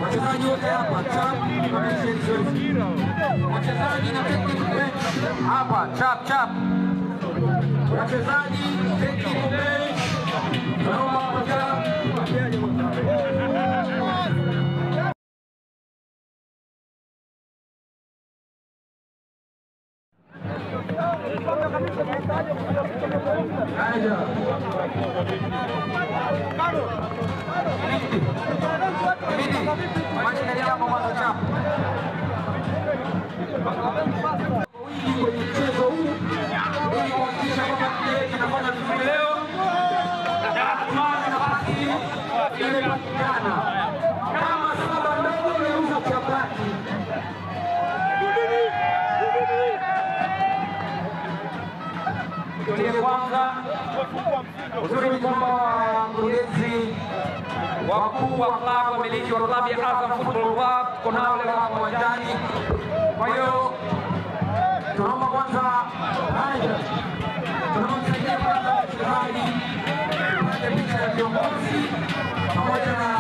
Wachezaji wote hapa chap wachezaji na technical bench hapa chap wachezaji technical bench naomba hapa chap kwanza uzuri ni kwamba mkurugenzi wakuu wa klabu, wamiliki wa klabu ya Azam Football Club tuko nao leo hapa uwanjani. Kwa hiyo tunaomba kwanza tunamsaidia kwanza mchezaji apate picha ya viongozi pamoja na